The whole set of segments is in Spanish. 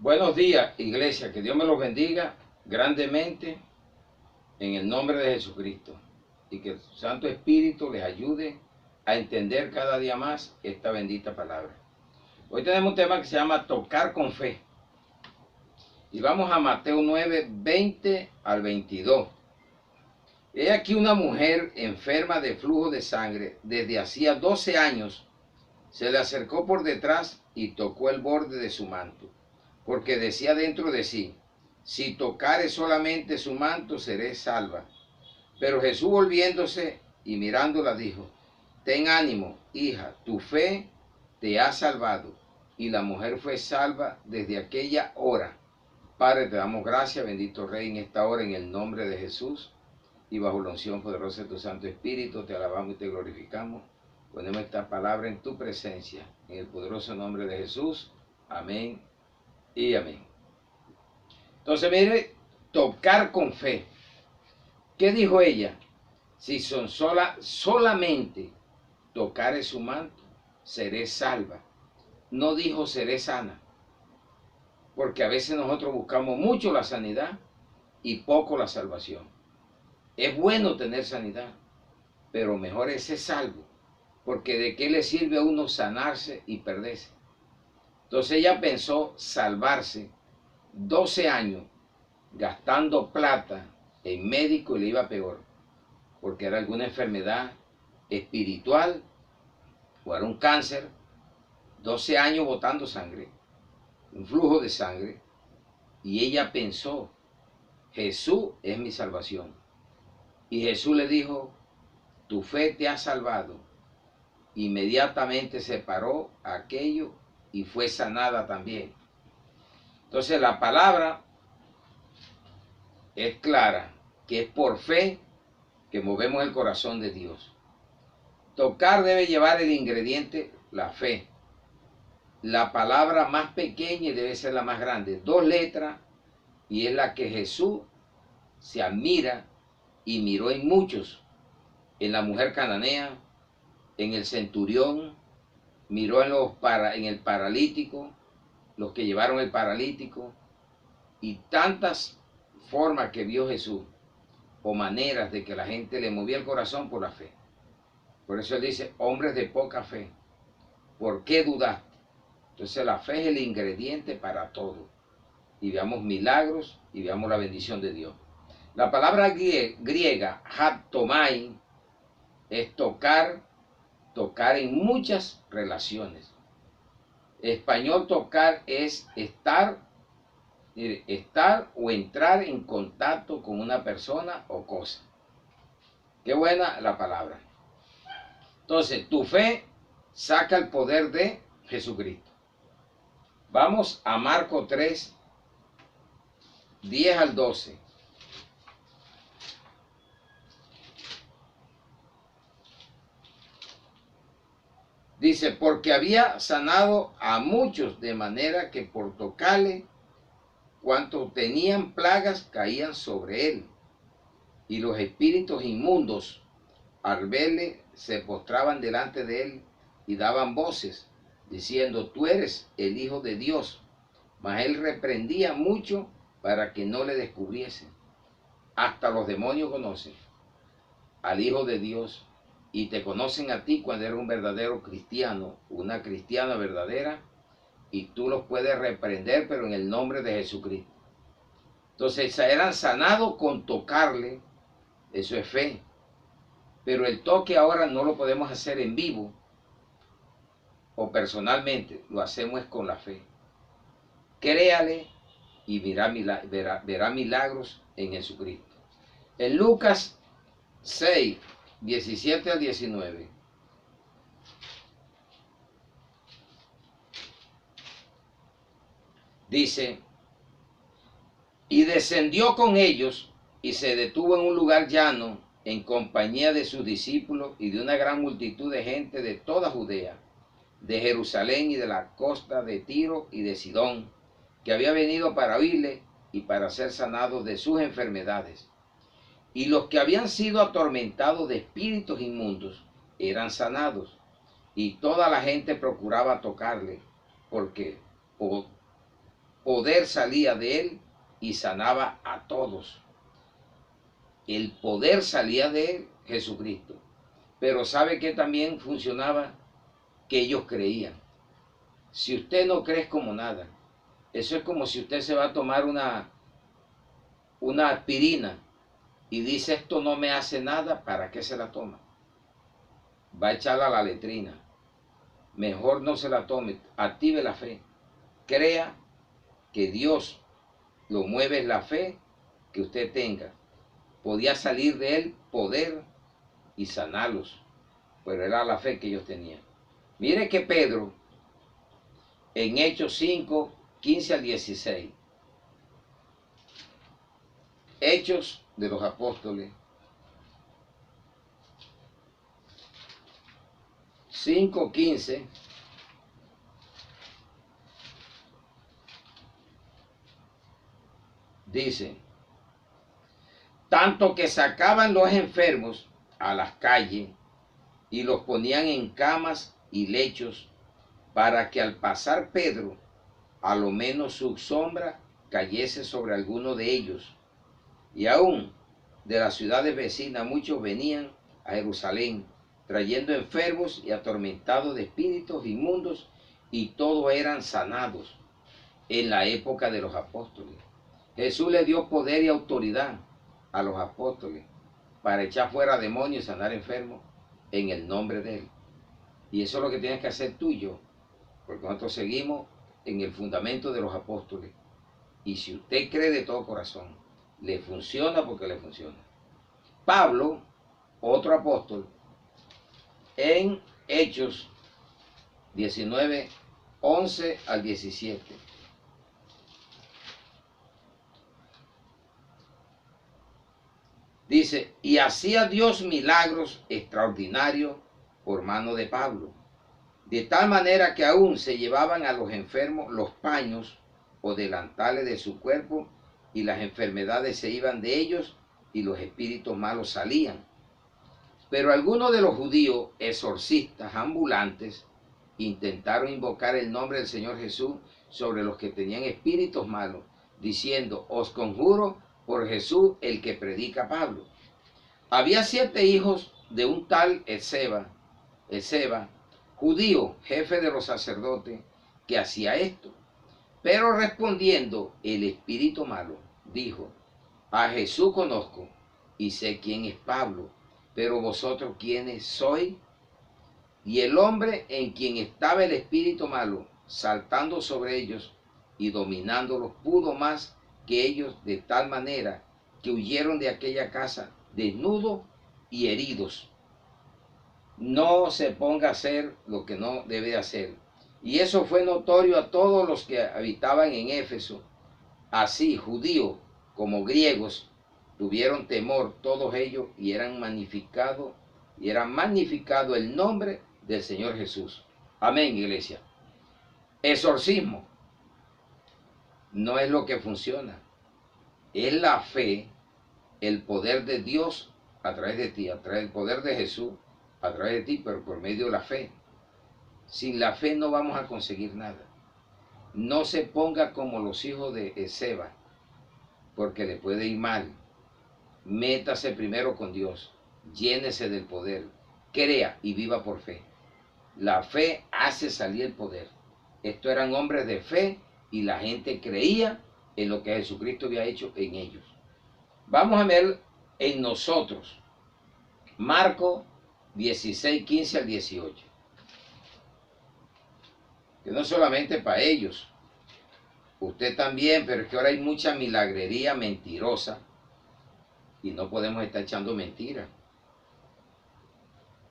Buenos días, iglesia. Que Dios me los bendiga grandemente en el nombre de Jesucristo. Y que el Santo Espíritu les ayude a entender cada día más esta bendita palabra. Hoy tenemos un tema que se llama tocar con fe. Y vamos a Mateo 9, 20 al 22. He aquí una mujer enferma de flujo de sangre desde hacía 12 años. Se le acercó por detrás y tocó el borde de su manto, porque decía dentro de sí: si tocare solamente su manto, seré salva. Pero Jesús, volviéndose y mirándola, dijo: ten ánimo, hija, tu fe te ha salvado. Y la mujer fue salva desde aquella hora. Padre, te damos gracias, bendito Rey, en esta hora, en el nombre de Jesús, y bajo la unción poderosa de tu Santo Espíritu, te alabamos y te glorificamos. Ponemos esta palabra en tu presencia, en el poderoso nombre de Jesús. Amén y amén. Entonces, mire, tocar con fe. ¿Qué dijo ella? Si solamente tocare su manto, seré salva. No dijo seré sana, porque a veces nosotros buscamos mucho la sanidad y poco la salvación. Es bueno tener sanidad, pero mejor es ser salvo, porque de qué le sirve a uno sanarse y perderse. Entonces ella pensó salvarse 12 años gastando plata en médico y le iba peor, porque era alguna enfermedad espiritual o era un cáncer. 12 años botando sangre, un flujo de sangre, y ella pensó: Jesús es mi salvación. Y Jesús le dijo: tu fe te ha salvado. Inmediatamente se paró aquello y fue sanada también. Entonces la palabra es clara, que es por fe que movemos el corazón de Dios. Tocar debe llevar el ingrediente, la fe. La palabra más pequeña debe ser la más grande, 2 letras, y es la que Jesús se admira y miró en muchos, en la mujer cananea, en el centurión, miró en el paralítico, los que llevaron el paralítico, y tantas formas que vio Jesús, o maneras de que la gente le movía el corazón por la fe. Por eso él dice: hombres de poca fe, ¿por qué dudaste? Entonces la fe es el ingrediente para todo. Y veamos milagros y veamos la bendición de Dios. La palabra griega, haptomai, es tocar, tocar en muchas relaciones. Español, tocar es estar o entrar en contacto con una persona o cosa. Qué buena la palabra. Entonces, tu fe saca el poder de Jesucristo. Vamos a Marcos 3, 10 al 12. Dice: porque había sanado a muchos, de manera que por tocarle, cuantos tenían plagas caían sobre él. Y los espíritus inmundos, al verle, se postraban delante de él y daban voces, diciendo: tú eres el Hijo de Dios. Mas él reprendía mucho para que no le descubriesen. Hasta los demonios conocen al Hijo de Dios, y te conocen a ti cuando eres un verdadero cristiano, una cristiana verdadera, y tú los puedes reprender, pero en el nombre de Jesucristo. Entonces eran sanados con tocarle. Eso es fe. Pero el toque ahora no lo podemos hacer en vivo o personalmente, lo hacemos con la fe. Créale y verá milagros en Jesucristo. En Lucas 6, 17 al 19. Dice: y descendió con ellos y se detuvo en un lugar llano en compañía de sus discípulos y de una gran multitud de gente de toda Judea, de Jerusalén y de la costa de Tiro y de Sidón, que había venido para oírle y para ser sanados de sus enfermedades. Y los que habían sido atormentados de espíritus inmundos eran sanados, y toda la gente procuraba tocarle, porque poder salía de él y sanaba a todos. El poder salía de él, Jesucristo. Pero ¿sabe qué también funcionaba? Que ellos creían. Si usted no cree es como nada. Eso es como si usted se va a tomar una aspirina y dice esto no me hace nada, ¿para qué se la toma? Va a echarla a la letrina. Mejor no se la tome, active la fe. Crea que Dios lo mueve en la fe que usted tenga. Podía salir de él poder y sanarlos, pero era la fe que ellos tenían. Mire que Pedro, en Hechos 5, 15 al 16, Hechos de los Apóstoles, 5, 15, dice, tanto que sacaban los enfermos a las calles y los ponían en camas y lechos para que al pasar Pedro, a lo menos su sombra cayese sobre alguno de ellos. Y aún de las ciudades vecinas muchos venían a Jerusalén, trayendo enfermos y atormentados de espíritus inmundos, y todos eran sanados en la época de los apóstoles. Jesús le dio poder y autoridad a los apóstoles para echar fuera demonios y sanar enfermos en el nombre de él. Y eso es lo que tienes que hacer tú y yo, porque nosotros seguimos en el fundamento de los apóstoles. Y si usted cree de todo corazón, le funciona porque le funciona. Pablo, otro apóstol, en Hechos 19, 11 al 17. Dice, y hacía Dios milagros extraordinarios por mano de Pablo, de tal manera que aún se llevaban a los enfermos los paños o delantales de su cuerpo, y las enfermedades se iban de ellos, y los espíritus malos salían. Pero algunos de los judíos exorcistas ambulantes intentaron invocar el nombre del Señor Jesús sobre los que tenían espíritus malos, diciendo, os conjuro por Jesús el que predica Pablo. Había 7 hijos de un tal Esceva, judío, jefe de los sacerdotes, que hacía esto. Pero respondiendo el espíritu malo, dijo, a Jesús conozco y sé quién es Pablo, pero vosotros quiénes sois. Y el hombre en quien estaba el espíritu malo, saltando sobre ellos y dominándolos, pudo más que ellos, de tal manera que huyeron de aquella casa desnudos y heridos. No se ponga a hacer lo que no debe hacer. Y eso fue notorio a todos los que habitaban en Éfeso. Así, judíos como griegos tuvieron temor todos ellos, y era magnificado el nombre del Señor Jesús. Amén, iglesia. Exorcismo no es lo que funciona. Es la fe, el poder de Dios a través de ti, a través del poder de Jesús a través de ti, pero por medio de la fe. Sin la fe no vamos a conseguir nada. No se ponga como los hijos de Esceva, porque le puede ir mal. Métase primero con Dios, llénese del poder, crea y viva por fe. La fe hace salir el poder. Estos eran hombres de fe y la gente creía en lo que Jesucristo había hecho en ellos. Vamos a ver en nosotros, Marcos 16, 15 al 18. Que no solamente para ellos, usted también, pero es que ahora hay mucha milagrería mentirosa y no podemos estar echando mentiras.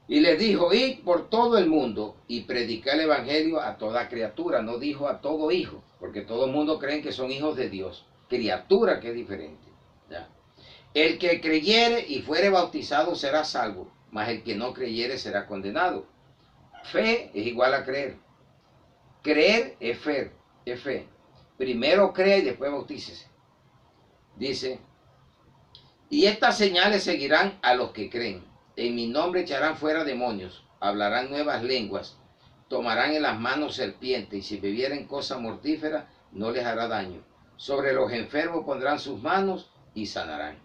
Y les dijo, id por todo el mundo y predicar el evangelio a toda criatura. No dijo a todo hijo, porque todo el mundo cree que son hijos de Dios. Criatura, que es diferente. ¿Ya? El que creyere y fuere bautizado será salvo, mas el que no creyere será condenado. Fe es igual a creer. Creer es fe. Primero crea y después bautícese. Dice, y estas señales seguirán a los que creen. En mi nombre echarán fuera demonios, hablarán nuevas lenguas, tomarán en las manos serpientes, y si bebieren cosa mortífera, no les hará daño. Sobre los enfermos pondrán sus manos y sanarán.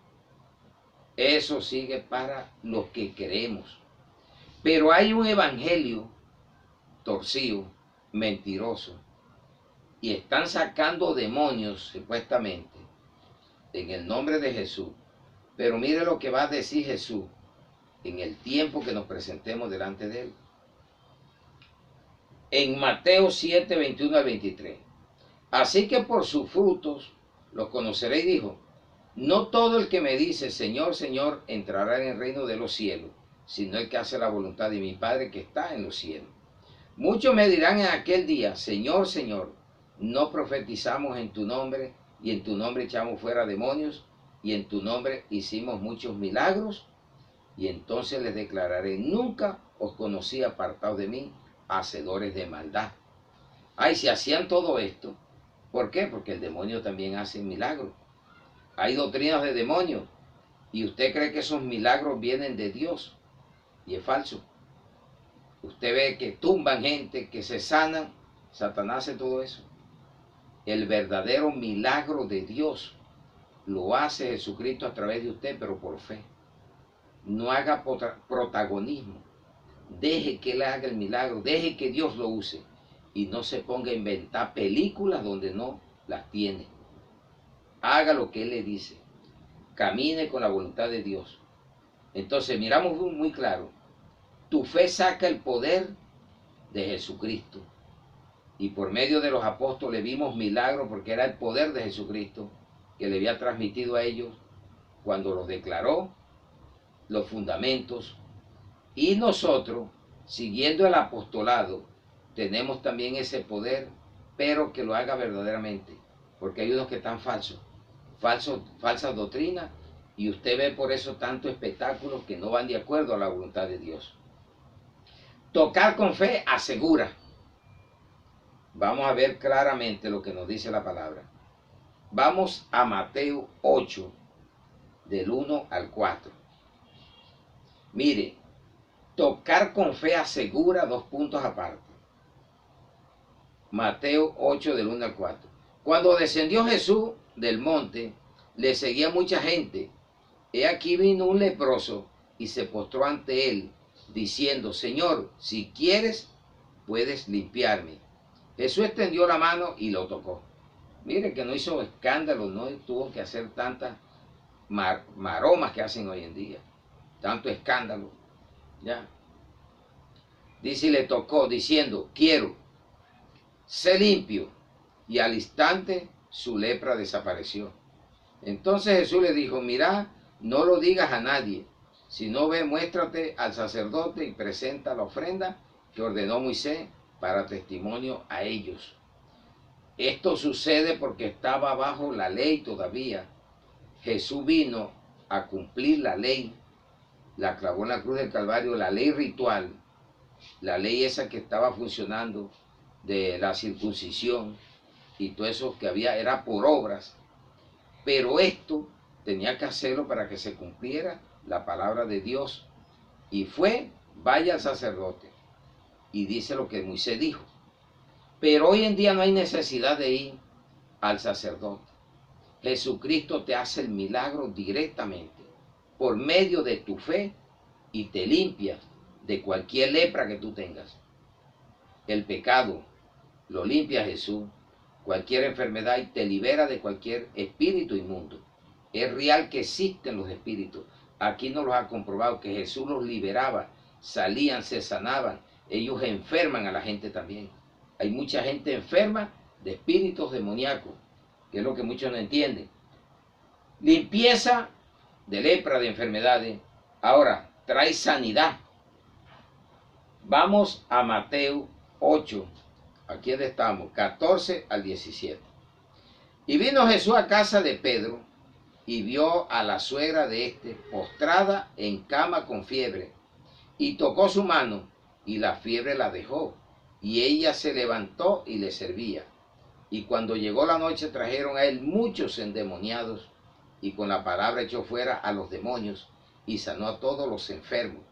Eso sigue para los que creemos. Pero hay un evangelio torcido, mentiroso, y están sacando demonios supuestamente en el nombre de Jesús. Pero mire lo que va a decir Jesús en el tiempo que nos presentemos delante de Él. En Mateo 7, 21 al 23. Así que por sus frutos los conoceréis, dijo. No todo el que me dice, Señor, Señor, entrará en el reino de los cielos, sino el que hace la voluntad de mi Padre que está en los cielos. Muchos me dirán en aquel día, Señor, Señor, no profetizamos en tu nombre, y en tu nombre echamos fuera demonios, y en tu nombre hicimos muchos milagros. Y entonces les declararé, nunca os conocí, apartados de mí, hacedores de maldad. Ay, si hacían todo esto, ¿por qué? Porque el demonio también hace milagros. Hay doctrinas de demonios, y usted cree que esos milagros vienen de Dios, y es falso. Usted ve que tumban gente, que se sanan, Satanás hace todo eso. El verdadero milagro de Dios lo hace Jesucristo a través de usted, pero por fe. No haga protagonismo. Deje que Él haga el milagro, deje que Dios lo use. Y no se ponga a inventar películas donde no las tiene. Haga lo que Él le dice. Camine con la voluntad de Dios. Entonces miramos muy claro. Tu fe saca el poder de Jesucristo. Y por medio de los apóstoles vimos milagros porque era el poder de Jesucristo que le había transmitido a ellos cuando los declaró, los fundamentos. Y nosotros, siguiendo el apostolado, tenemos también ese poder, pero que lo haga verdaderamente. Porque hay unos que están falsas doctrinas, y usted ve por eso tantos espectáculos que no van de acuerdo a la voluntad de Dios. Tocar con fe asegura. Vamos a ver claramente lo que nos dice la palabra. Vamos a Mateo 8, del 1 al 4. Mire, tocar con fe asegura, dos puntos aparte. Mateo 8, del 1 al 4. Cuando descendió Jesús del monte, le seguía mucha gente. He aquí vino un leproso y se postró ante él, diciendo, Señor, si quieres, puedes limpiarme. Jesús extendió la mano y lo tocó. Mire que no hizo escándalo, no tuvo que hacer tantas maromas que hacen hoy en día. Tanto escándalo. Ya. Dice y le tocó, diciendo, quiero, sé limpio. Y al instante su lepra desapareció. Entonces Jesús le dijo, mira, no lo digas a nadie. Si no ve, muéstrate al sacerdote y presenta la ofrenda que ordenó Moisés para testimonio a ellos. Esto sucede porque estaba bajo la ley todavía. Jesús vino a cumplir la ley, la clavó en la cruz del Calvario, la ley ritual, la ley esa que estaba funcionando de la circuncisión y todo eso que había era por obras. Pero esto tenía que hacerlo para que se cumpliera la palabra de Dios. Y fue, vaya al sacerdote y dice lo que Moisés dijo. Pero hoy en día no hay necesidad de ir al sacerdote. Jesucristo te hace el milagro directamente por medio de tu fe y te limpia de cualquier lepra que tú tengas. El pecado lo limpia Jesús, cualquier enfermedad, y te libera de cualquier espíritu inmundo. Es real que existen los espíritus. Aquí nos los ha comprobado que Jesús los liberaba, salían, se sanaban. Ellos enferman a la gente también. Hay mucha gente enferma de espíritus demoníacos, que es lo que muchos no entienden. Limpieza de lepra, de enfermedades. Ahora, trae sanidad. Vamos a Mateo 8, aquí donde estamos, 14 al 17. Y vino Jesús a casa de Pedro y vio a la suegra de éste postrada en cama con fiebre, y tocó su mano, y la fiebre la dejó, y ella se levantó y le servía. Y cuando llegó la noche trajeron a él muchos endemoniados, y con la palabra echó fuera a los demonios, y sanó a todos los enfermos,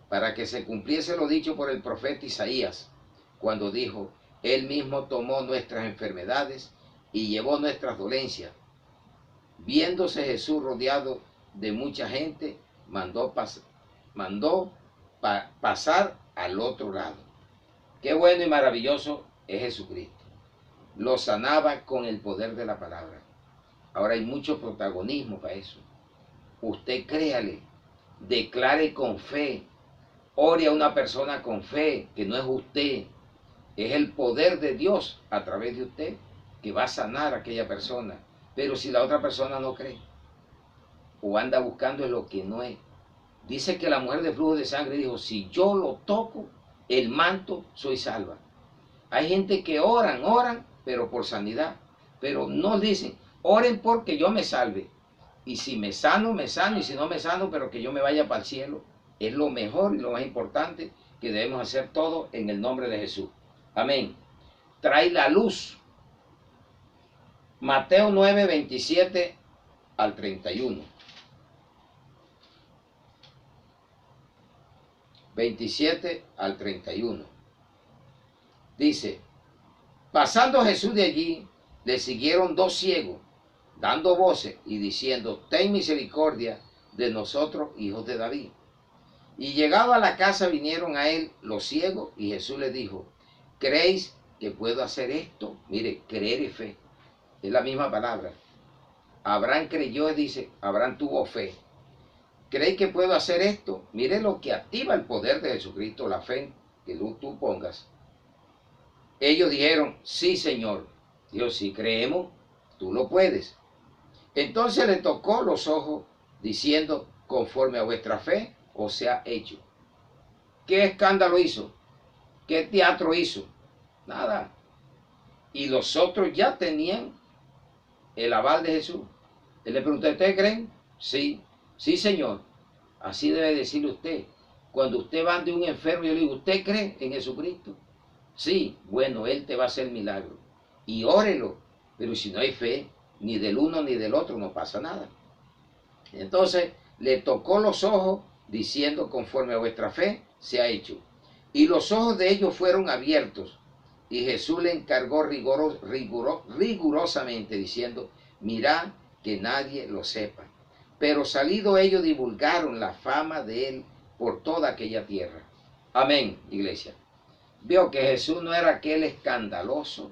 para que se cumpliese lo dicho por el profeta Isaías, cuando dijo, él mismo tomó nuestras enfermedades y llevó nuestras dolencias. Viéndose Jesús rodeado de mucha gente, mandó pasar al otro lado. Qué bueno y maravilloso es Jesucristo. Lo sanaba con el poder de la palabra. Ahora hay mucho protagonismo para eso. Usted créale, declare con fe, ore a una persona con fe, que no es usted, es el poder de Dios a través de usted que va a sanar a aquella persona. Pero si la otra persona no cree o anda buscando lo que no es, dice que la mujer de flujo de sangre dijo, si yo lo toco, el manto, soy salva. Hay gente que oran, pero por sanidad, pero no dicen, oren porque yo me salve. Y si me sano, y si no me sano, pero que yo me vaya para el cielo. Es lo mejor y lo más importante que debemos hacer todo en el nombre de Jesús. Amén. Trae la luz. Mateo 9, 27 al 31. 27 al 31. Dice, pasando Jesús de allí, le siguieron dos ciegos, dando voces y diciendo, ten misericordia de nosotros, hijos de David. Y llegado a la casa vinieron a él los ciegos y Jesús les dijo, ¿creéis que puedo hacer esto? Mire, creer es fe. Es la misma palabra. Abraham creyó y dice, Abraham tuvo fe. ¿Creéis que puedo hacer esto? Mire lo que activa el poder de Jesucristo, la fe que tú pongas. Ellos dijeron, sí, Señor. Dios, si creemos, tú lo puedes. Entonces le tocó los ojos, diciendo, conforme a vuestra fe, os sea hecho. ¿Qué escándalo hizo? ¿Qué teatro hizo? Nada. Y los otros ya tenían el aval de Jesús. Él le preguntó, ¿ustedes creen? Sí, sí, Señor. Así debe decirle usted. Cuando usted va de un enfermo, yo le digo, ¿usted cree en Jesucristo? Sí, bueno, Él te va a hacer milagro. Y órelo. Pero si no hay fe, ni del uno ni del otro, no pasa nada. Entonces le tocó los ojos, diciendo, conforme a vuestra fe, se ha hecho. Y los ojos de ellos fueron abiertos. Y Jesús le encargó rigurosamente, diciendo, mirad que nadie lo sepa. Pero salido ellos divulgaron la fama de él por toda aquella tierra. Amén, iglesia. Vio que Jesús no era aquel escandaloso,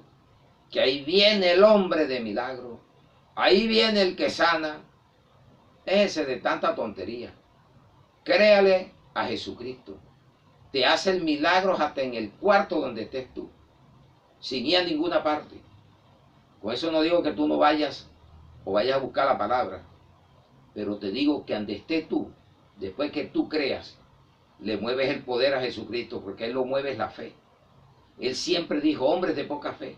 que ahí viene el hombre de milagro, ahí viene el que sana. Ese de tanta tontería. Créale a Jesucristo. Te hace el milagro hasta en el cuarto donde estés tú, sin ir a ninguna parte. Con eso no digo que tú no vayas o vayas a buscar la palabra, pero te digo que donde estés tú, después que tú creas, le mueves el poder a Jesucristo, porque Él lo mueve es la fe. Él siempre dijo, hombres de poca fe,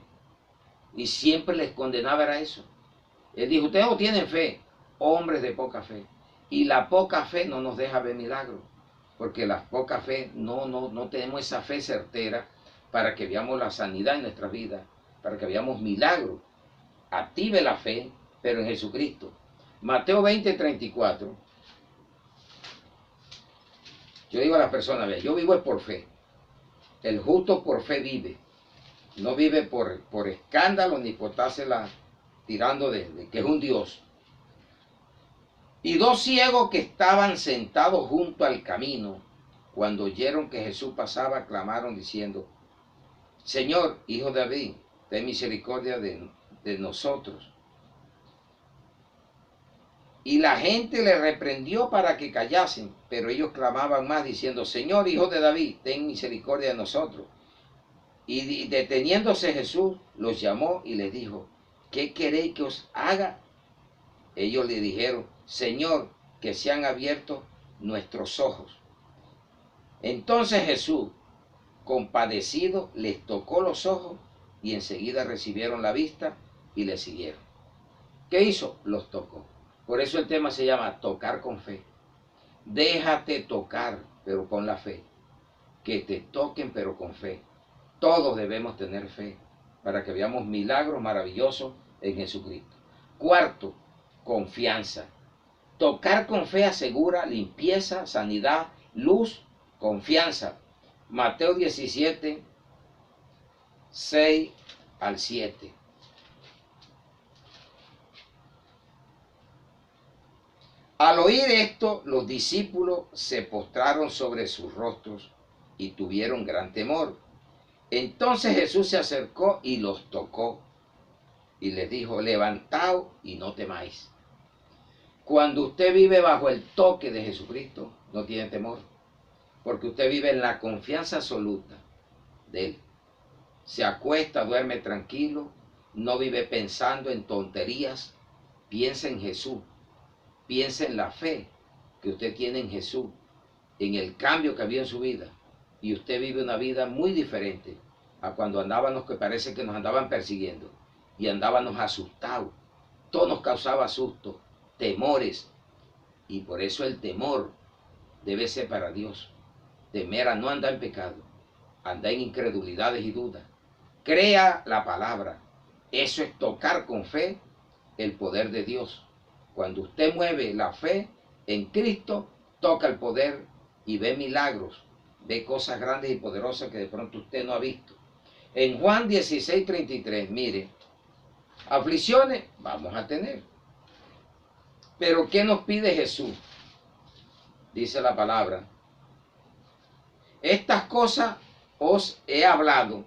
y siempre les condenaba a eso. Él dijo, ustedes no tienen fe, hombres de poca fe. Y la poca fe no nos deja ver milagros, porque la poca fe no tenemos esa fe certera para que veamos la sanidad en nuestra vida, para que veamos milagros. Active la fe, pero en Jesucristo. Mateo 20, 34. Yo digo a las personas, yo vivo es por fe. El justo por fe vive. No vive por escándalo ni por estársela tirando de que es un Dios. Y dos ciegos que estaban sentados junto al camino, cuando oyeron que Jesús pasaba, clamaron diciendo, Señor, hijo de David, ten misericordia de nosotros. Y la gente le reprendió para que callasen, pero ellos clamaban más diciendo, Señor, hijo de David, ten misericordia de nosotros. Y deteniéndose Jesús, los llamó y les dijo, ¿qué queréis que os haga? Ellos le dijeron, Señor, que se han abierto nuestros ojos. Entonces Jesús, compadecido, les tocó los ojos y enseguida recibieron la vista y le siguieron. ¿Qué hizo? Los tocó. Por eso el tema se llama tocar con fe. Déjate tocar, pero con la fe. Que te toquen, pero con fe. Todos debemos tener fe para que veamos milagros maravillosos en Jesucristo. Cuarto, confianza. Tocar con fe asegura limpieza, sanidad, luz, confianza. Mateo 17, 6 al 7. Al oír esto, los discípulos se postraron sobre sus rostros y tuvieron gran temor. Entonces Jesús se acercó y los tocó y les dijo, levantaos y no temáis. Cuando usted vive bajo el toque de Jesucristo, no tiene temor, porque usted vive en la confianza absoluta de Él. Se acuesta, duerme tranquilo, no vive pensando en tonterías, piensa en Jesús, piensa en la fe que usted tiene en Jesús, en el cambio que había en su vida, y usted vive una vida muy diferente a cuando andábamos, que parece que nos andaban persiguiendo, y andábamos asustados, todo nos causaba susto, temores, y por eso el temor debe ser para Dios. Temer a no andar en pecado, andar en incredulidades y dudas. Crea la palabra. Eso es tocar con fe el poder de Dios. Cuando usted mueve la fe en Cristo, toca el poder y ve milagros, ve cosas grandes y poderosas que de pronto usted no ha visto. En Juan 16:33, mire, aflicciones vamos a tener. Pero ¿qué nos pide Jesús? Dice la palabra, estas cosas os he hablado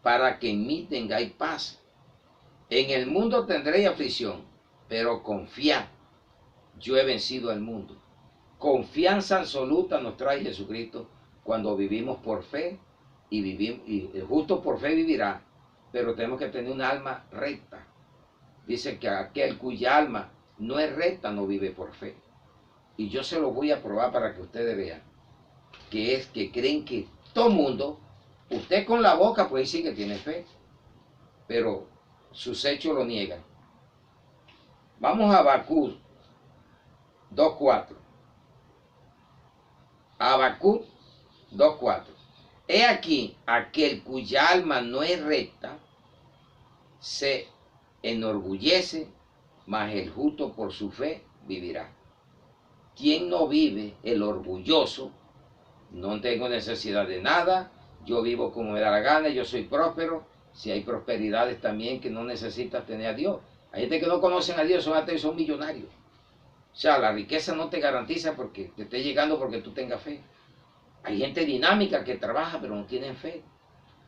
para que en mí tengáis paz. En el mundo tendréis aflicción, pero confiad, yo he vencido al mundo. Confianza absoluta nos trae Jesucristo cuando vivimos por fe y el justo por fe vivirá, pero tenemos que tener un alma recta. Dice que aquel cuya alma no es recta no vive por fe. Y yo se lo voy a probar para que ustedes vean, que es que creen que todo mundo, usted con la boca puede decir que tiene fe, pero sus hechos lo niegan. Vamos a Habacuc 2:4. Habacuc 2:4. He aquí, aquel cuya alma no es recta, se enorgullece, mas el justo por su fe vivirá. Quien no vive, el orgulloso, no tengo necesidad de nada, yo vivo como me da la gana, yo soy próspero. Si hay prosperidades también que no necesitas tener a Dios. Hay gente que no conocen a Dios, son millonarios. O sea, la riqueza no te garantiza porque te esté llegando porque tú tengas fe. Hay gente dinámica que trabaja pero no tienen fe.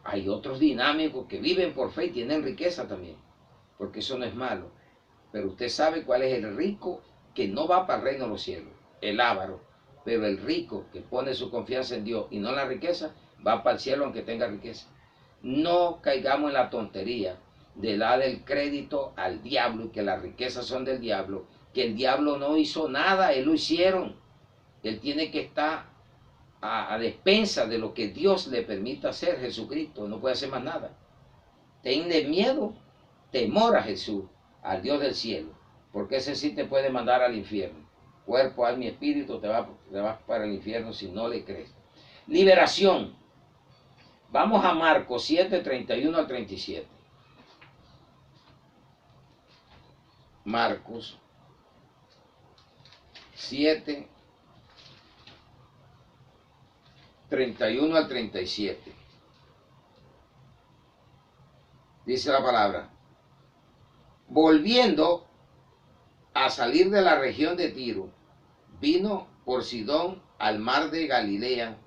Hay otros dinámicos que viven por fe y tienen riqueza también, porque eso no es malo. Pero usted sabe cuál es el rico que no va para el reino de los cielos, el avaro. Pero el rico que pone su confianza en Dios y no en la riqueza, va para el cielo aunque tenga riqueza. No caigamos en la tontería de dar el crédito al diablo y que las riquezas son del diablo, que el diablo no hizo nada, él lo hicieron. Él tiene que estar a despensa de lo que Dios le permita hacer, Jesucristo, no puede hacer más nada. Tenle miedo, temor a Jesús, al Dios del cielo, porque ese sí te puede mandar al infierno. Cuerpo, alma y espíritu te vas para el infierno si no le crees. Liberación. Vamos a Marcos 7:31 al 37. Marcos 7:31 al 37. Dice la palabra, volviendo a salir de la región de Tiro, vino por Sidón al mar de Galilea,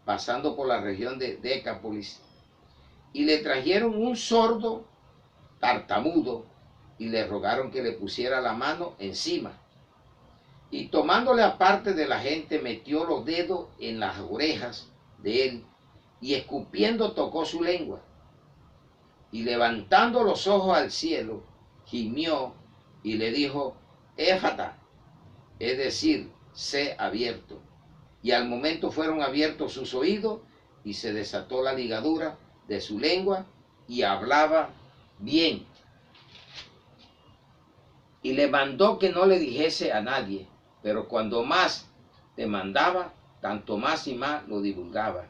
pasando por la región de Decápolis, y le trajeron un sordo tartamudo y le rogaron que le pusiera la mano encima. Y tomándole aparte de la gente, metió los dedos en las orejas de él y escupiendo tocó su lengua. Y levantando los ojos al cielo, gimió y le dijo, Éfata, es decir, sé abierto. Y al momento fueron abiertos sus oídos y se desató la ligadura de su lengua y hablaba bien. Y le mandó que no le dijese a nadie, pero cuando más demandaba, tanto más y más lo divulgaba.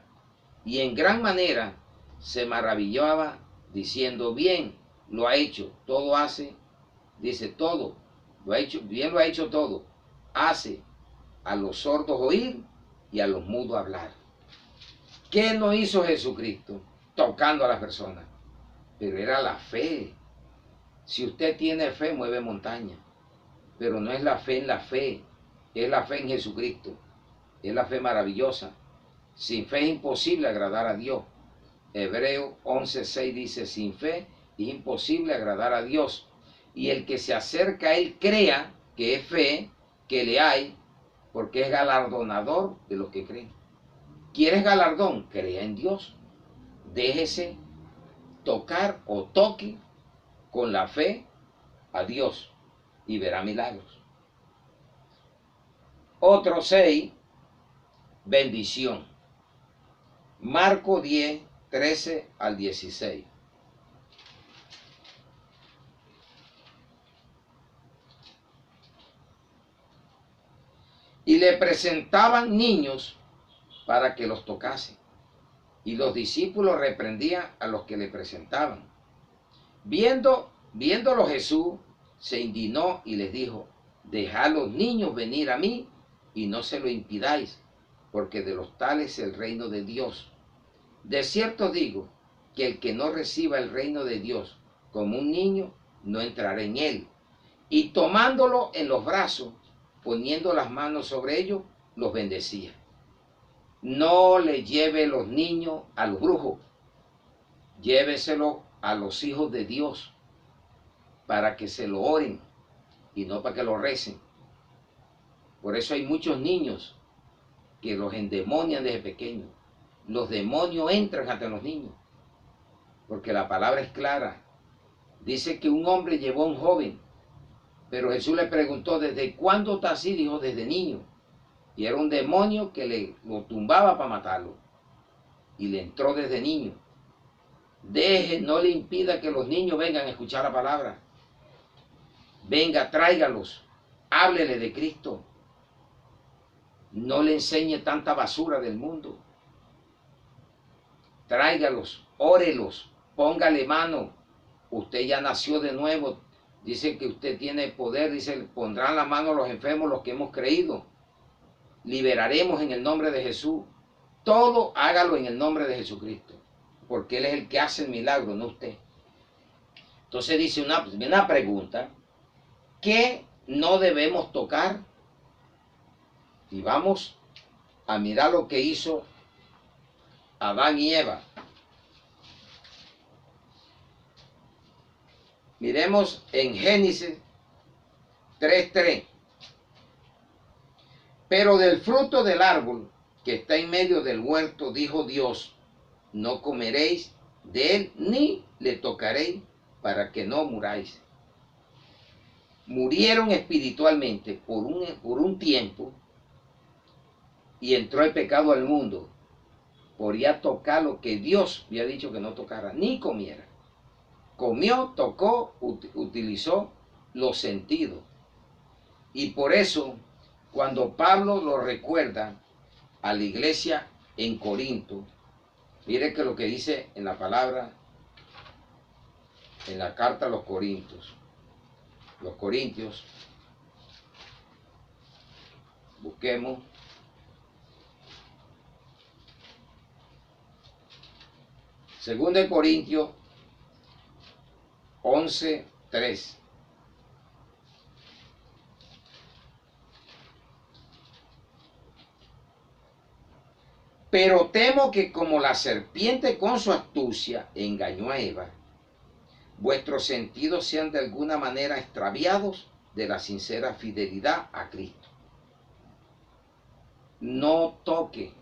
Y en gran manera se maravillaba diciendo, bien lo ha hecho, todo hace, dice todo, lo ha hecho, bien lo ha hecho todo, hace a los sordos oír y a los mudos hablar. ¿Qué no hizo Jesucristo? Tocando a las personas, pero era la fe. Si usted tiene fe, mueve montaña, pero no es la fe en la fe, es la fe en Jesucristo. Es la fe maravillosa. Sin fe es imposible agradar a Dios. Hebreo 11:6 dice, sin fe es imposible agradar a Dios. Y el que se acerca a Él crea que es fe, que le hay, porque es galardonador de los que creen. ¿Quieres galardón? Crea en Dios. Déjese tocar o toque con la fe a Dios y verá milagros. Otro 6, bendición. Marco 10, 13 al 16. Y le presentaban niños para que los tocase. Y los discípulos reprendían a los que le presentaban. Viéndolo Jesús, se indignó y les dijo, dejad a los niños venir a mí y no se lo impidáis, porque de los tales es el reino de Dios. De cierto digo, que el que no reciba el reino de Dios como un niño, no entrará en él. Y tomándolo en los brazos, poniendo las manos sobre ellos, los bendecía. No le lleve los niños a los brujos, lléveselo a los hijos de Dios, para que se lo oren y no para que lo recen. Por eso hay muchos niños que los endemonian desde pequeños. Los demonios entran hasta los niños, porque la palabra es clara. Dice que un hombre llevó a un joven, pero Jesús le preguntó, ¿desde cuándo está así? Dijo, desde niño. Y era un demonio que lo tumbaba para matarlo. Y le entró desde niño. No le impida que los niños vengan a escuchar la palabra. Venga, tráigalos. Háblele de Cristo. No le enseñe tanta basura del mundo. Tráigalos, órelos, póngale mano. Usted ya nació de nuevo. Dice que usted tiene poder. Dice, pondrán la mano a los enfermos, los que hemos creído. Liberaremos en el nombre de Jesús. Todo hágalo en el nombre de Jesucristo, porque Él es el que hace el milagro, no usted. Entonces dice una pregunta, ¿qué no debemos tocar? Y vamos a mirar lo que hizo Adán y Eva. Miremos en Génesis 3:3. Pero del fruto del árbol que está en medio del huerto, dijo Dios, no comeréis de él ni le tocaréis para que no muráis. Murieron espiritualmente por un tiempo y entró el pecado al mundo por ya tocar lo que Dios había dicho que no tocara, ni comiera. Comió, tocó, utilizó los sentidos. Y por eso, cuando Pablo lo recuerda a la iglesia en Corinto, mire que lo que dice en la palabra, en la carta a los Corintios, busquemos, Segunda de Corintios 11:3. Pero temo que como la serpiente con su astucia engañó a Eva, vuestros sentidos sean de alguna manera extraviados de la sincera fidelidad a Cristo. No toque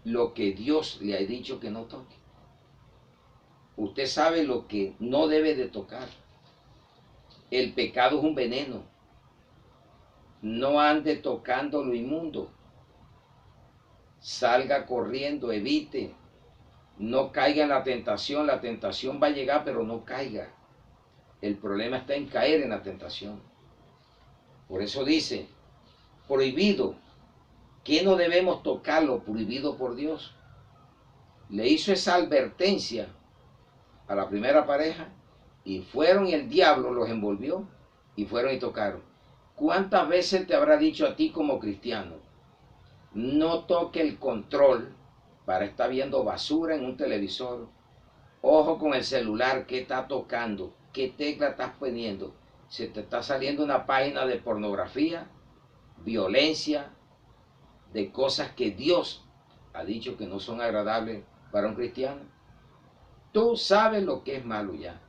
lo que Dios le ha dicho que no toque. Usted sabe lo que no debe de tocar. El pecado es un veneno. No ande tocando lo inmundo. Salga corriendo, evite. No caiga en la tentación va a llegar, pero no caiga. El problema está en caer en la tentación. Por eso dice, prohibido, que no debemos tocar lo prohibido por Dios. Le hizo esa advertencia a la primera pareja y fueron y el diablo los envolvió y fueron y tocaron. ¿Cuántas veces te habrá dicho a ti como cristiano? No toque el control para estar viendo basura en un televisor. Ojo con el celular, ¿qué está tocando? ¿Qué tecla estás poniendo? Se te está saliendo una página de pornografía, violencia, de cosas que Dios ha dicho que no son agradables para un cristiano. Tú sabes lo que es malo ya.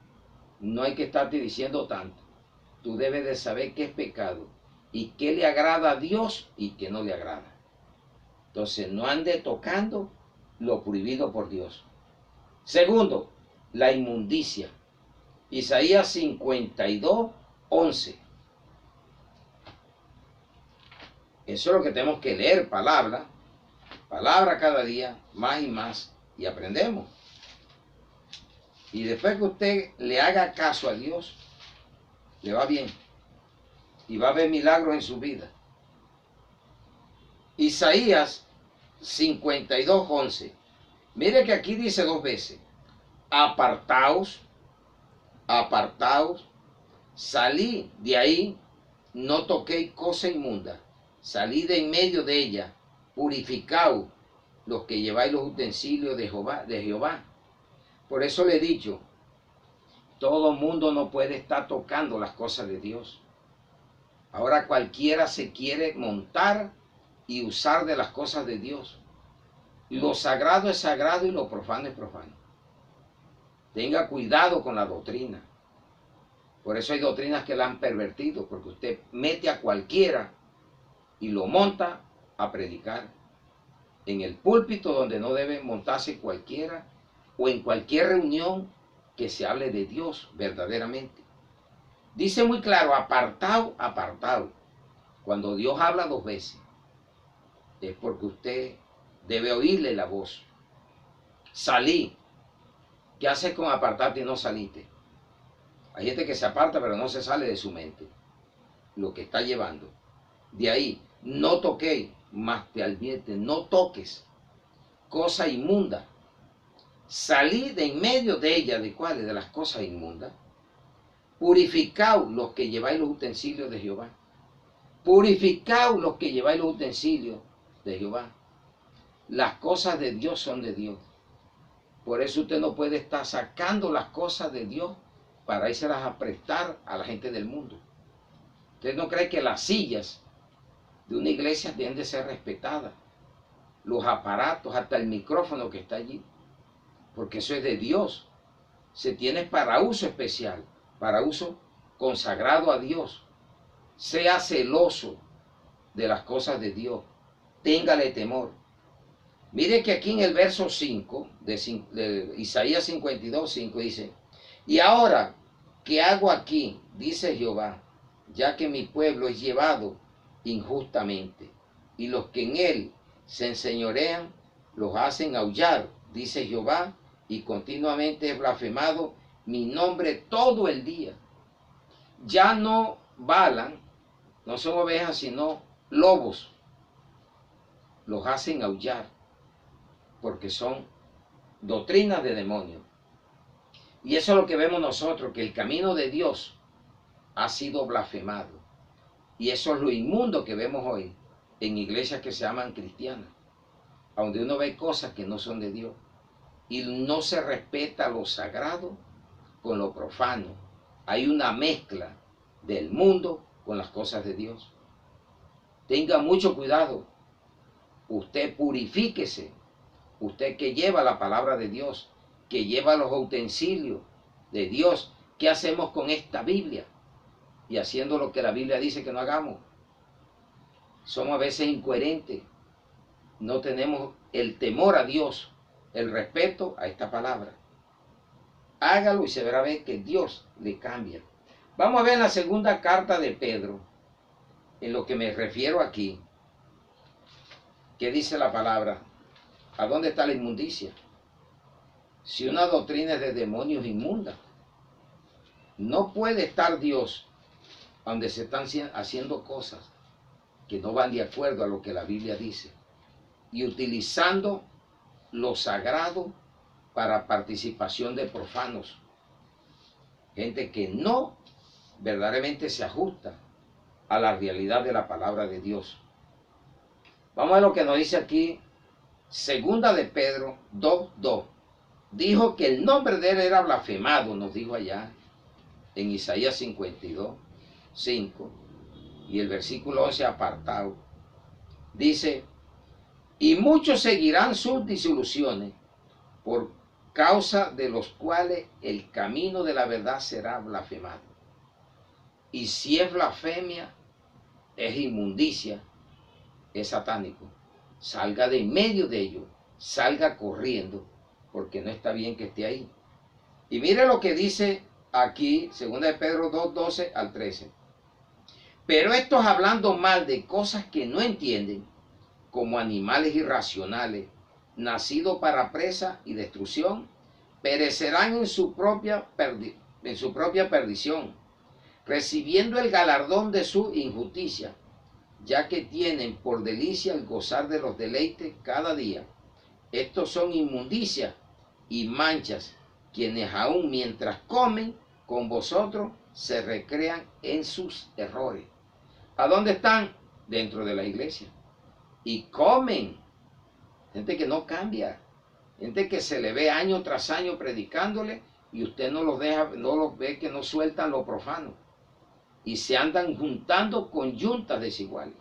No hay que estarte diciendo tanto. Tú debes de saber qué es pecado y qué le agrada a Dios y qué no le agrada. Entonces no ande tocando lo prohibido por Dios. Segundo, la inmundicia. Isaías 52, 11. Eso es lo que tenemos que leer, palabra cada día, más y más, y aprendemos. Y después que usted le haga caso a Dios, le va bien. Y va a haber milagros en su vida. Isaías 52, 11. Mire que aquí dice dos veces: apartaos, apartaos, salí de ahí, no toquéis cosa inmunda, salid de en medio de ella, purificaos los que lleváis los utensilios de Jehová. Por eso le he dicho, todo mundo no puede estar tocando las cosas de Dios. Ahora cualquiera se quiere montar y usar de las cosas de Dios. Lo sagrado es sagrado y lo profano es profano. Tenga cuidado con la doctrina. Por eso hay doctrinas que la han pervertido, porque usted mete a cualquiera y lo monta a predicar en el púlpito donde no debe montarse cualquiera, o en cualquier reunión que se hable de Dios verdaderamente. Dice muy claro, apartado, apartado. Cuando Dios habla dos veces, es porque usted debe oírle la voz. Salí. ¿Qué haces con apartarte y no saliste? Hay gente que se aparta pero no se sale de su mente lo que está llevando. De ahí, no toquéis, más te advierte, no toques cosa inmunda. Salí de en medio de ella, ¿de cuáles? De las cosas inmundas. Purificaos los que lleváis los utensilios de Jehová. Purificaos los que lleváis los utensilios de Jehová. Las cosas de Dios son de Dios. Por eso usted no puede estar sacando las cosas de Dios para irselas a prestar a la gente del mundo. Usted no cree que las sillas de una iglesia deben de ser respetadas, los aparatos, hasta el micrófono que está allí, porque eso es de Dios. Se tiene para uso especial, para uso consagrado a Dios. Sea celoso de las cosas de Dios, téngale temor. Mire que aquí en el verso 5 de Isaías 52, 5 dice: y ahora, ¿qué hago aquí? Dice Jehová, ya que mi pueblo es llevado injustamente, y los que en él se enseñorean los hacen aullar, dice Jehová, y continuamente es blasfemado mi nombre todo el día. Ya no balan, no son ovejas, sino lobos, los hacen aullar, porque son doctrinas de demonios. Y eso es lo que vemos nosotros, que el camino de Dios ha sido blasfemado. Y eso es lo inmundo que vemos hoy en iglesias que se llaman cristianas, donde uno ve cosas que no son de Dios. Y no se respeta lo sagrado con lo profano. Hay una mezcla del mundo con las cosas de Dios. Tenga mucho cuidado. Usted purifíquese. Usted que lleva la palabra de Dios, que lleva los utensilios de Dios. ¿Qué hacemos con esta Biblia? Y haciendo lo que la Biblia dice que no hagamos. Somos a veces incoherentes. No tenemos el temor a Dios, el respeto a esta palabra. Hágalo y se verá ver que Dios le cambia. Vamos a ver la segunda carta de Pedro, en lo que me refiero aquí. ¿Qué dice la palabra? ¿A dónde está la inmundicia? Si una doctrina es de demonios inmunda, no puede estar Dios donde se están haciendo cosas que no van de acuerdo a lo que la Biblia dice, y utilizando lo sagrado para participación de profanos, gente que no verdaderamente se ajusta a la realidad de la palabra de Dios. Vamos a ver lo que nos dice aquí, segunda de Pedro 2:2. Dijo que el nombre de él era blasfemado, nos dijo allá en Isaías 52:5. y el versículo 11 apartado, dice, y muchos seguirán sus disoluciones, por causa de los cuales el camino de la verdad será blasfemado. Y si es blasfemia, es inmundicia, es satánico. Salga de en medio de ellos, salga corriendo, porque no está bien que esté ahí. Y mire lo que dice aquí, 2 de Pedro 2, 12 al 13. Pero estos hablando mal de cosas que no entienden, como animales irracionales, nacidos para presa y destrucción, perecerán en su propia perdición, recibiendo el galardón de su injusticia, ya que tienen por delicia el gozar de los deleites cada día. Estos son inmundicias y manchas, quienes aún mientras comen con vosotros se recrean en sus errores. ¿A dónde están? Dentro de la iglesia. Y comen. Gente que no cambia. Gente que se le ve año tras año predicándole y usted no los deja, no los ve, que no sueltan lo profano. Y se andan juntando con yuntas desiguales.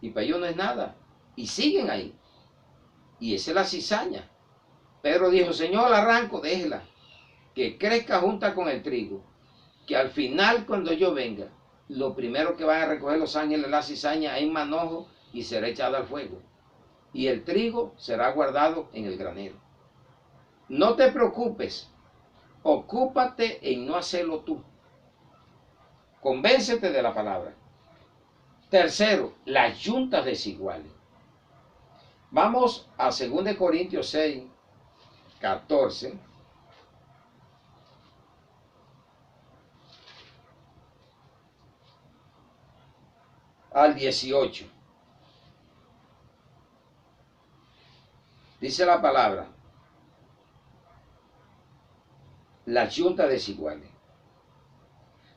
Y para ellos no es nada. Y siguen ahí. Y esa es la cizaña. Pedro dijo, Señor, arranco, déjela, que crezca junta con el trigo, que al final cuando yo venga, lo primero que van a recoger los ángeles es la cizaña en manojo y será echada al fuego. Y el trigo será guardado en el granero. No te preocupes, ocúpate en no hacerlo tú. Convéncete de la palabra. Tercero, las yuntas desiguales. Vamos a 2 Corintios 6, 14. Al 18. Dice la palabra, las yuntas desiguales.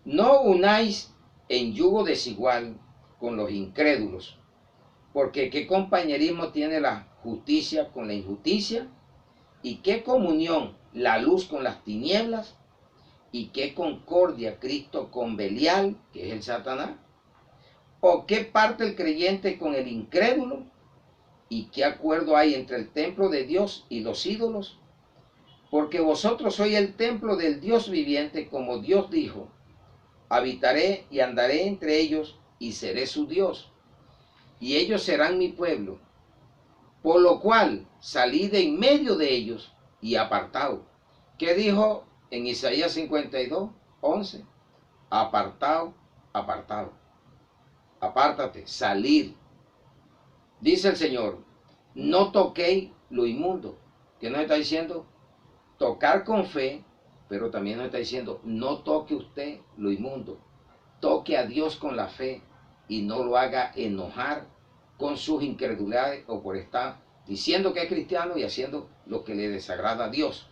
No unáis en yugo desigual con los incrédulos, porque ¿qué compañerismo tiene la justicia con la injusticia? ¿Y qué comunión la luz con las tinieblas? ¿Y qué concordia Cristo con Belial, que es el Satanás? ¿O qué parte el creyente con el incrédulo? ¿Y qué acuerdo hay entre el templo de Dios y los ídolos? Porque vosotros sois el templo del Dios viviente, como Dios dijo, habitaré y andaré entre ellos y seré su Dios, y ellos serán mi pueblo. Por lo cual salid en medio de ellos y apartaos. ¿Qué dijo en Isaías 52, 11? Apartaos, apartaos. Apártate, salir. Dice el Señor, no toquéis lo inmundo. ¿Qué nos está diciendo? Tocar con fe, pero también nos está diciendo, no toque usted lo inmundo. Toque a Dios con la fe y no lo haga enojar con sus incredulidades o por estar diciendo que es cristiano y haciendo lo que le desagrada a Dios.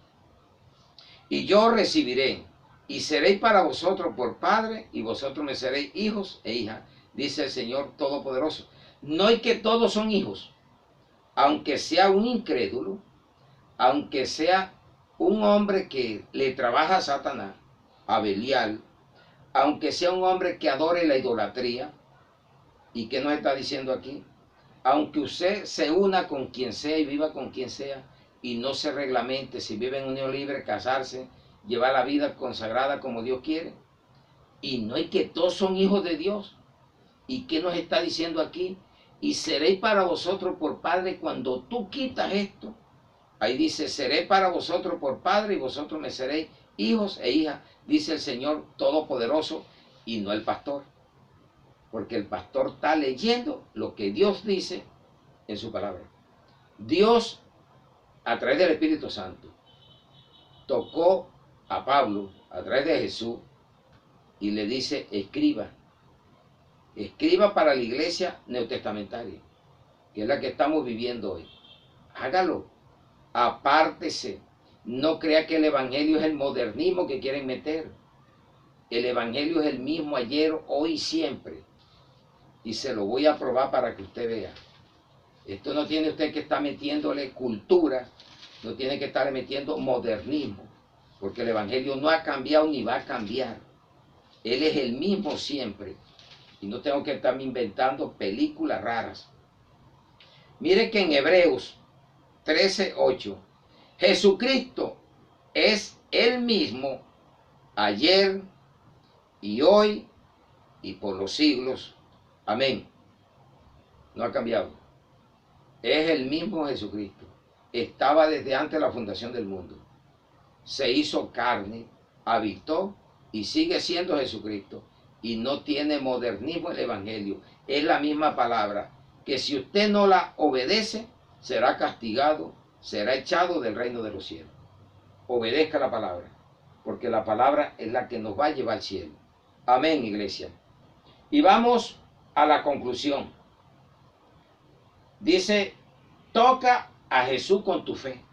Y yo recibiré y seréis para vosotros por padre y vosotros me seréis hijos e hijas, dice el Señor Todopoderoso. No es que todos son hijos, aunque sea un incrédulo, aunque sea un hombre que le trabaja a Satanás, a Belial, aunque sea un hombre que adore la idolatría. ¿Y qué nos está diciendo aquí? Aunque usted se una con quien sea y viva con quien sea y no se reglamente, si vive en unión libre, casarse, llevar la vida consagrada como Dios quiere. Y no es que todos son hijos de Dios. ¿Y qué nos está diciendo aquí? Y seréis para vosotros por padre cuando tú quitas esto. Ahí dice, seré para vosotros por padre y vosotros me seréis hijos e hijas, dice el Señor Todopoderoso y no el pastor. Porque el pastor está leyendo lo que Dios dice en su palabra. Dios, a través del Espíritu Santo, tocó a Pablo, a través de Jesús, y le dice, escriba. Escriba para la iglesia neotestamentaria, que es la que estamos viviendo hoy. Hágalo. Apártese. No crea que el evangelio es el modernismo que quieren meter. El evangelio es el mismo ayer, hoy y siempre. Y se lo voy a probar para que usted vea. Esto no tiene usted que estar metiéndole cultura, no tiene que estar metiendo modernismo, porque el evangelio no ha cambiado ni va a cambiar. Él es el mismo siempre. Y no tengo que estarme inventando películas raras. Mire que en Hebreos 13:8, Jesucristo es el mismo ayer y hoy y por los siglos. Amén. No ha cambiado. Es el mismo Jesucristo. Estaba desde antes de la fundación del mundo. Se hizo carne, habitó y sigue siendo Jesucristo. Y no tiene modernismo el Evangelio. Es la misma palabra que si usted no la obedece, será castigado, será echado del reino de los cielos. Obedezca la palabra, porque la palabra es la que nos va a llevar al cielo. Amén, iglesia. Y vamos a la conclusión. Dice, toca a Jesús con tu fe.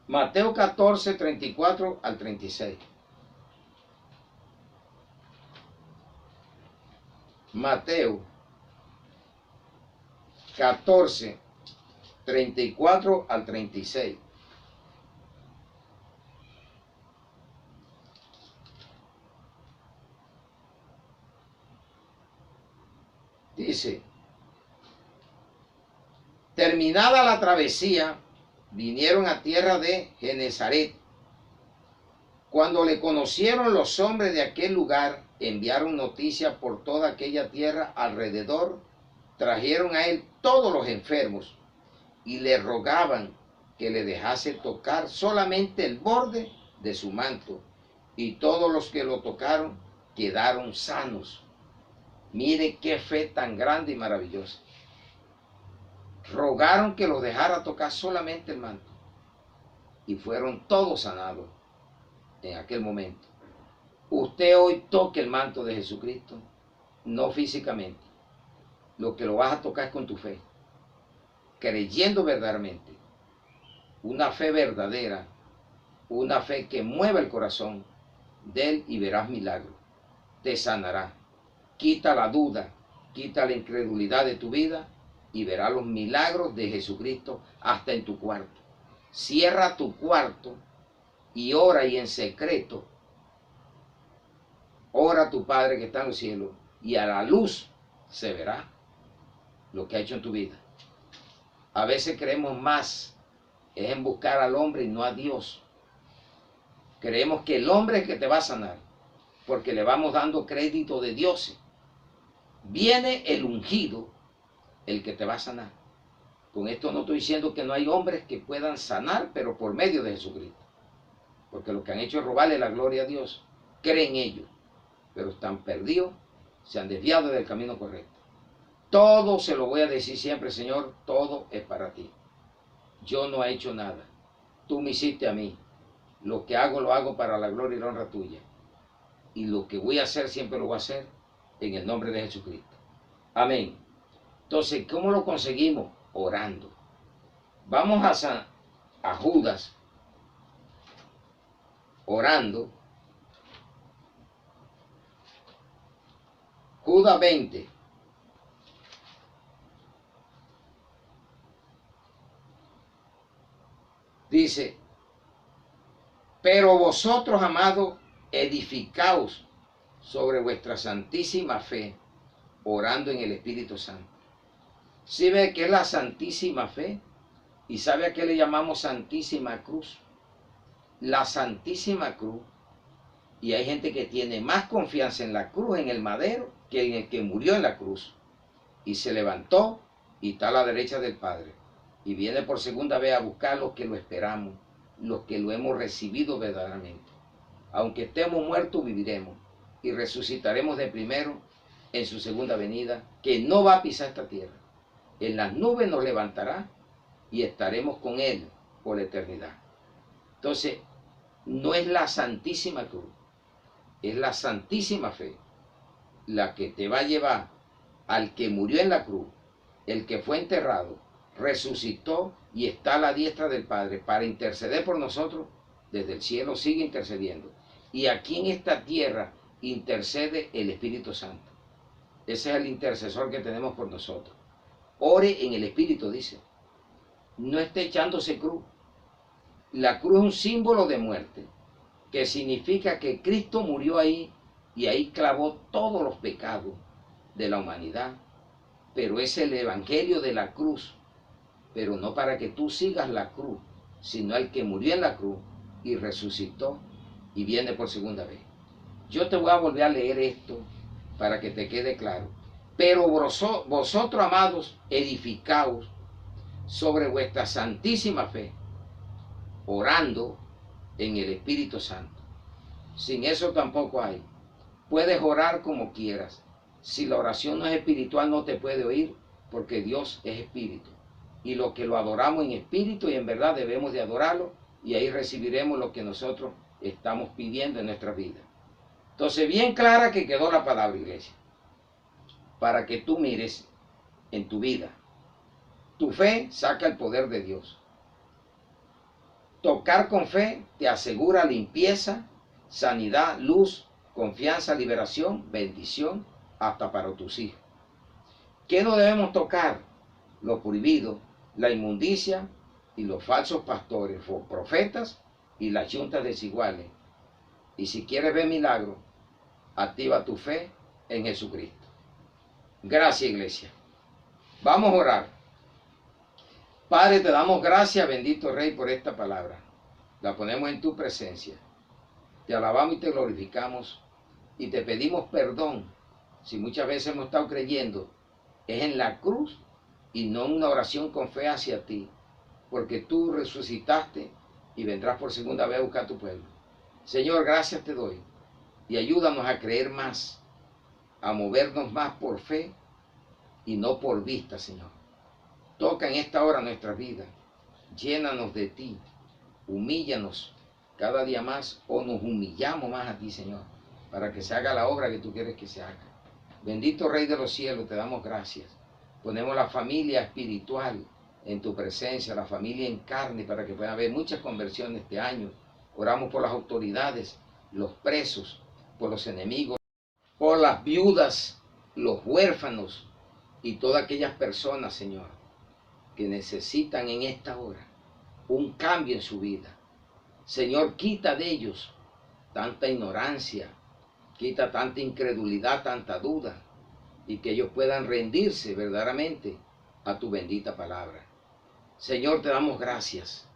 Mateo 14, 34 al 36. Mateo 14, 34 al 36. Dice, terminada la travesía, vinieron a tierra de Genezaret. Cuando le conocieron los hombres de aquel lugar, enviaron noticias por toda aquella tierra alrededor, trajeron a él todos los enfermos y le rogaban que le dejase tocar solamente el borde de su manto, y todos los que lo tocaron quedaron sanos. Mire qué fe tan grande y maravillosa. Rogaron que los dejara tocar solamente el manto, y fueron todos sanados en aquel momento. Usted hoy toque el manto de Jesucristo, no físicamente. Lo que lo vas a tocar es con tu fe, creyendo verdaderamente. Una fe verdadera, una fe que mueva el corazón de él y verás milagros. Te sanará. Quita la duda, quita la incredulidad de tu vida y verás los milagros de Jesucristo hasta en tu cuarto. Cierra tu cuarto y ora, y en secreto ora a tu Padre que está en los cielos, y a la luz se verá lo que ha hecho en tu vida. A veces creemos más es en buscar al hombre y no a Dios. Creemos que el hombre es que te va a sanar, porque le vamos dando crédito de dioses. Viene el ungido, el que te va a sanar. Con esto no estoy diciendo que no hay hombres que puedan sanar, pero por medio de Jesucristo. Porque lo que han hecho es robarle la gloria a Dios. Creen ellos, pero están perdidos, se han desviado del camino correcto. Todo se lo voy a decir siempre, Señor, todo es para ti. Yo no he hecho nada. Tú me hiciste a mí. Lo que hago, lo hago para la gloria y la honra tuya. Y lo que voy a hacer, siempre lo voy a hacer en el nombre de Jesucristo. Amén. Entonces, ¿cómo lo conseguimos? Orando. Vamos a Judas, orando. Judas 20. Dice, pero vosotros, amados, edificaos sobre vuestra santísima fe, orando en el Espíritu Santo. ¿Sí ve que es la santísima fe? ¿Y sabe a qué le llamamos santísima cruz? La santísima cruz. Y hay gente que tiene más confianza en la cruz, en el madero, que en el que murió en la cruz. Y se levantó y está a la derecha del Padre. Y viene por segunda vez a buscar los que lo esperamos, los que lo hemos recibido verdaderamente. Aunque estemos muertos, viviremos y resucitaremos de primero en su segunda venida, que no va a pisar esta tierra. En las nubes nos levantará y estaremos con él por la eternidad. Entonces, no es la santísima cruz, es la santísima fe la que te va a llevar al que murió en la cruz, el que fue enterrado, resucitó y está a la diestra del Padre para interceder por nosotros. Desde el cielo sigue intercediendo. Y aquí en esta tierra intercede el Espíritu Santo. Ese es el intercesor que tenemos por nosotros. Ore en el Espíritu, dice. No esté echándose cruz. La cruz es un símbolo de muerte, que significa que Cristo murió ahí y ahí clavó todos los pecados, de la humanidad, pero es el evangelio de la cruz, pero no para que tú sigas la cruz, sino el que murió en la cruz y resucitó y viene por segunda vez. Yo te voy a volver a leer esto para que te quede claro. Pero vosotros, amados, edificaos sobre vuestra santísima fe, orando en el Espíritu Santo. Sin eso tampoco hay. Puedes orar como quieras. Si la oración no es espiritual, no te puede oír, porque Dios es espíritu. Y lo que lo adoramos en espíritu y en verdad debemos de adorarlo, y ahí recibiremos lo que nosotros estamos pidiendo en nuestra vida. Entonces, bien clara que quedó la palabra, iglesia, para que tú mires en tu vida. Tu fe saca el poder de Dios. Tocar con fe te asegura limpieza, sanidad, luz, confianza, liberación, bendición, hasta para tus hijos. ¿Qué no debemos tocar? Lo prohibido, la inmundicia y los falsos pastores, profetas y las juntas desiguales. Y si quieres ver milagros, activa tu fe en Jesucristo. Gracias, iglesia. Vamos a orar. Padre, te damos gracias, bendito Rey, por esta palabra. La ponemos en tu presencia. Te alabamos y te glorificamos y te pedimos perdón si muchas veces hemos estado creyendo es en la cruz y no en una oración con fe hacia ti, porque tú resucitaste y vendrás por segunda vez a buscar a tu pueblo. Señor, gracias te doy y ayúdanos a creer más, a movernos más por fe y no por vista, Señor. Toca en esta hora nuestra vida, llénanos de ti, humíllanos cada día más o nos humillamos más a ti, Señor, para que se haga la obra que tú quieres que se haga. Bendito Rey de los cielos, te damos gracias. Ponemos la familia espiritual en tu presencia, la familia en carne, para que pueda haber muchas conversiones este año. Oramos por las autoridades, los presos, por los enemigos, por las viudas, los huérfanos y todas aquellas personas, Señor, que necesitan en esta hora un cambio en su vida. Señor, quita de ellos tanta ignorancia, quita tanta incredulidad, tanta duda, y que ellos puedan rendirse verdaderamente a tu bendita palabra. Señor, te damos gracias.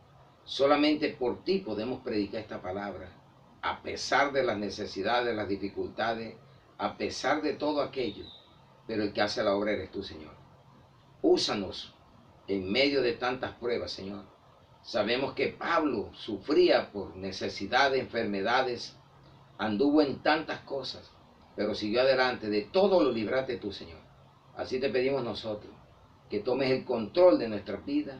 Solamente por ti podemos predicar esta palabra, a pesar de las necesidades, las dificultades, a pesar de todo aquello, pero el que hace la obra eres tú, Señor. Úsanos en medio de tantas pruebas, Señor. Sabemos que Pablo sufría por necesidades, enfermedades, anduvo en tantas cosas, pero siguió adelante. De todo lo libraste tú, Señor. Así te pedimos nosotros, que tomes el control de nuestras vidas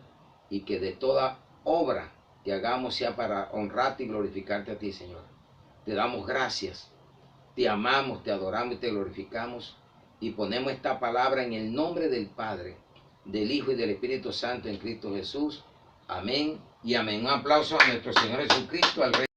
y que de toda obra que hagamos sea para honrarte y glorificarte a ti, Señor. Te damos gracias, te amamos, te adoramos y te glorificamos y ponemos esta palabra en el nombre del Padre, del Hijo y del Espíritu Santo en Cristo Jesús. Amén y amén. Un aplauso a nuestro Señor Jesucristo, al Rey.